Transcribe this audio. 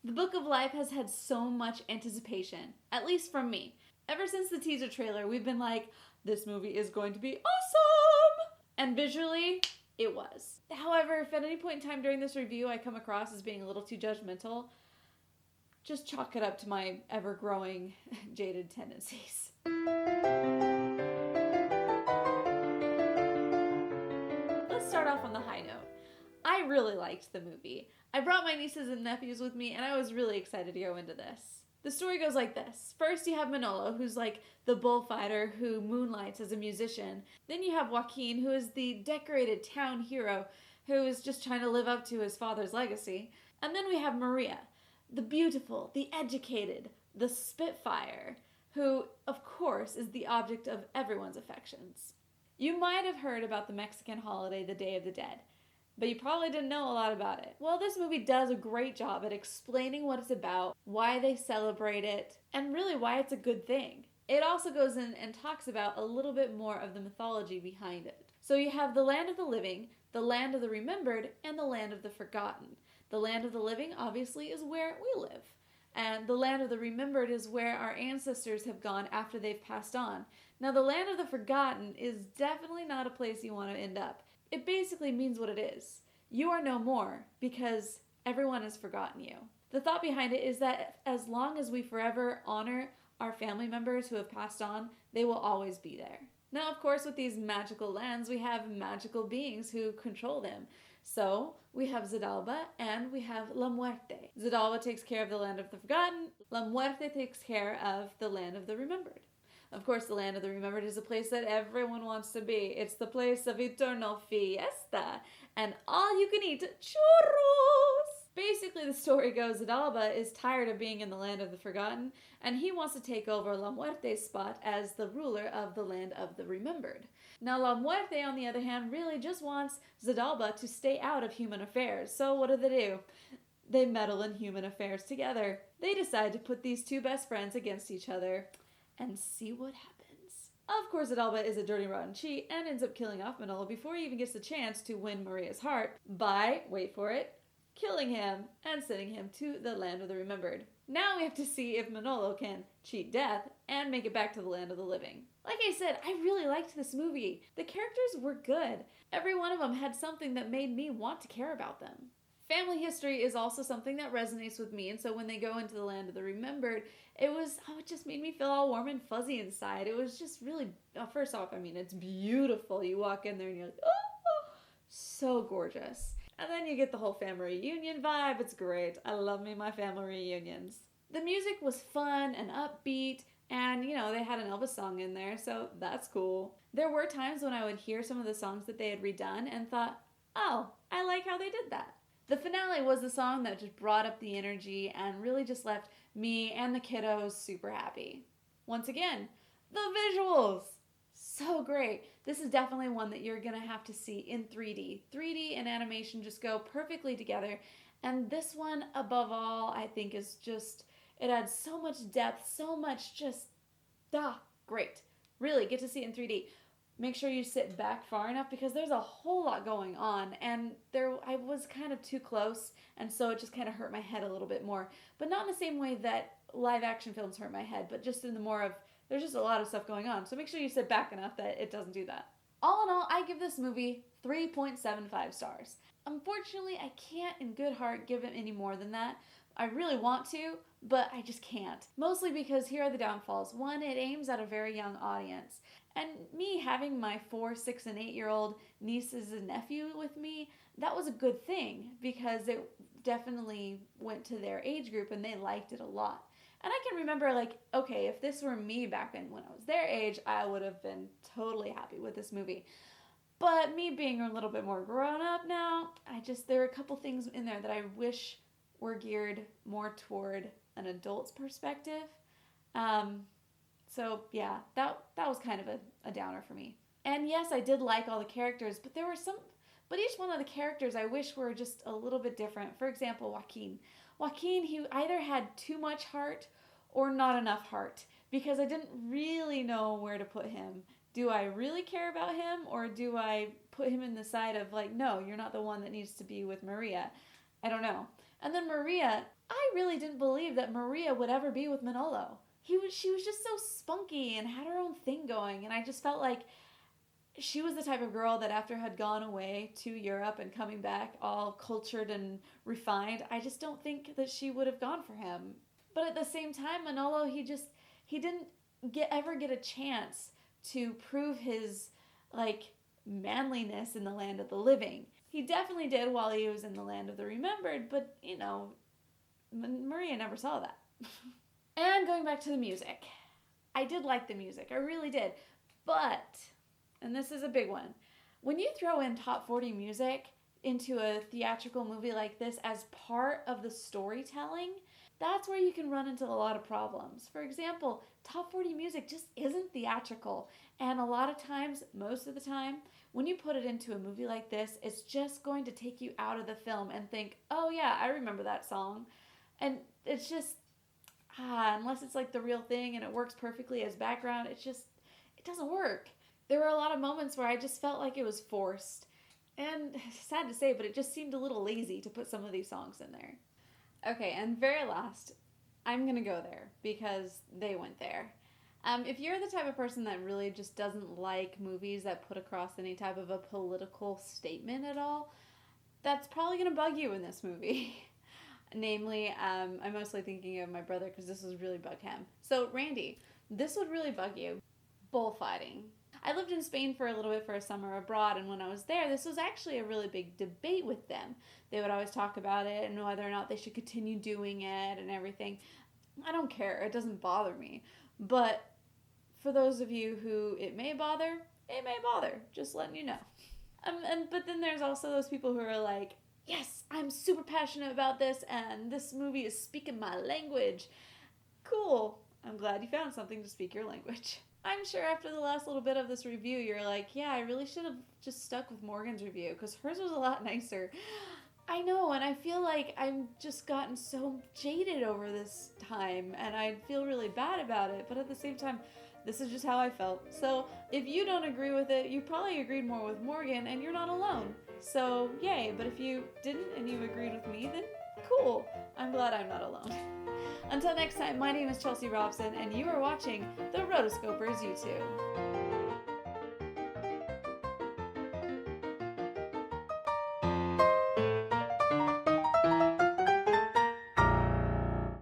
The Book of Life has had so much anticipation, at least from me. Ever since the teaser trailer, we've been like, this movie is going to be awesome! And visually, it was. However, if at any point in time during this review I come across as being a little too judgmental, just chalk it up to my ever-growing jaded tendencies. Let's start off on the high note. I really liked the movie. I brought my nieces and nephews with me, and I was really excited to go into this. The story goes like this. First, you have Manolo, who's like the bullfighter who moonlights as a musician. Then you have Joaquin, who is the decorated town hero who is just trying to live up to his father's legacy. And then we have Maria, the beautiful, the educated, the spitfire, who, of course, is the object of everyone's affections. You might have heard about the Mexican holiday, the Day of the Dead, but you probably didn't know a lot about it. Well, this movie does a great job at explaining what it's about, why they celebrate it, and really why it's a good thing. It also goes in and talks about a little bit more of the mythology behind it. So you have the land of the living, the land of the remembered, and the land of the forgotten. The land of the living, obviously, is where we live. And the land of the remembered is where our ancestors have gone after they've passed on. Now, the land of the forgotten is definitely not a place you want to end up. It basically means what it is. You are no more because everyone has forgotten you. The thought behind it is that as long as we forever honor our family members who have passed on, they will always be there. Now, of course, with these magical lands, we have magical beings who control them. So, we have Zidalba and we have La Muerte. Zidalba takes care of the land of the forgotten. La Muerte takes care of the land of the remembered. Of course, the land of the remembered is a place that everyone wants to be. It's the place of eternal fiesta and all you can eat churros. Basically, the story goes that Alba is tired of being in the land of the forgotten, and he wants to take over La Muerte's spot as the ruler of the land of the remembered. Now, La Muerte, on the other hand, really just wants Zidalba to stay out of human affairs. So what do? They meddle in human affairs together. They decide to put these two best friends against each other and see what happens. Of course, Zidalba is a dirty, rotten cheat and ends up killing off Manolo before he even gets the chance to win Maria's heart by, wait for it, killing him and sending him to the land of the remembered. Now we have to see if Manolo can cheat death and make it back to the land of the living. Like I said, I really liked this movie. The characters were good. Every one of them had something that made me want to care about them. Family history is also something that resonates with me, and so when they go into the land of the remembered, it just made me feel all warm and fuzzy inside. It was just really, first off, it's beautiful. You walk in there and you're like, oh, so gorgeous. And then you get the whole family reunion vibe. It's great. I love me my family reunions. The music was fun and upbeat, and they had an Elvis song in there, so that's cool. There were times when I would hear some of the songs that they had redone and thought, oh, I like how they did that. The finale was the song that just brought up the energy and really just left me and the kiddos super happy. Once again, the visuals! So great. This is definitely one that you're going to have to see in 3D. 3D and animation just go perfectly together. And this one, above all, I think is just, it adds so much depth, so much just, great. Really, get to see it in 3D. Make sure you sit back far enough because there's a whole lot going on, and I was kind of too close, and so it just kind of hurt my head a little bit more. But not in the same way that live action films hurt my head, but just in the more of, there's just a lot of stuff going on. So make sure you sit back enough that it doesn't do that. All in all, I give this movie 3.75 stars. Unfortunately, I can't in good heart give it any more than that. I really want to, but I just can't. Mostly because here are the downfalls. One, it aims at a very young audience. And me having my 4, 6, and 8-year-old nieces and nephew with me, that was a good thing because it definitely went to their age group and they liked it a lot. And I can remember okay, if this were me back then when I was their age, I would have been totally happy with this movie. But me being a little bit more grown up now, there are a couple things in there that I wish were geared more toward an adult's perspective. So yeah, that was kind of a downer for me. And yes, I did like all the characters, but each one of the characters I wish were just a little bit different. For example, Joaquin, he either had too much heart or not enough heart because I didn't really know where to put him. Do I really care about him or do I put him in the side of no, you're not the one that needs to be with Maria? I don't know. And then Maria, I really didn't believe that Maria would ever be with Manolo. She was just so spunky and had her own thing going, and I just felt like she was the type of girl that after had gone away to Europe and coming back all cultured and refined, I just don't think that she would have gone for him. But at the same time, Manolo, he didn't ever get a chance to prove his, like, manliness in the land of the living. He definitely did while he was in the land of the remembered, but, you know, Maria never saw that. And going back to the music. I did like the music. I really did. But, and this is a big one, when you throw in top 40 music into a theatrical movie like this as part of the storytelling, that's where you can run into a lot of problems. For example, top 40 music just isn't theatrical. And a lot of times, most of the time, when you put it into a movie like this, it's just going to take you out of the film and think, oh yeah, I remember that song. And it's just, unless it's like the real thing and it works perfectly as background, it doesn't work. There were a lot of moments where I just felt like it was forced. And sad to say, but it just seemed a little lazy to put some of these songs in there. Okay, and very last, I'm going to go there because they went there. If you're the type of person that really just doesn't like movies that put across any type of a political statement at all, that's probably going to bug you in this movie. Namely, I'm mostly thinking of my brother because this would really bug him. So, Randy, this would really bug you. Bullfighting. I lived in Spain for a little bit for a summer abroad, and when I was there, this was actually a really big debate with them. They would always talk about it and whether or not they should continue doing it and everything. I don't care. It doesn't bother me. But for those of you who it may bother, just letting you know. But then there's also those people who are like, yes, I'm super passionate about this, and this movie is speaking my language. Cool. I'm glad you found something to speak your language. I'm sure after the last little bit of this review, you're like, yeah, I really should have just stuck with Morgan's review, because hers was a lot nicer. I know, and I feel like I've just gotten so jaded over this time, and I feel really bad about it, but at the same time, this is just how I felt. So if you don't agree with it, you probably agreed more with Morgan, and you're not alone. So yay, but if you didn't and you agreed with me, then cool. I'm glad I'm not alone. Until next time, my name is Chelsea Robson, and you are watching the Rotoscopers YouTube.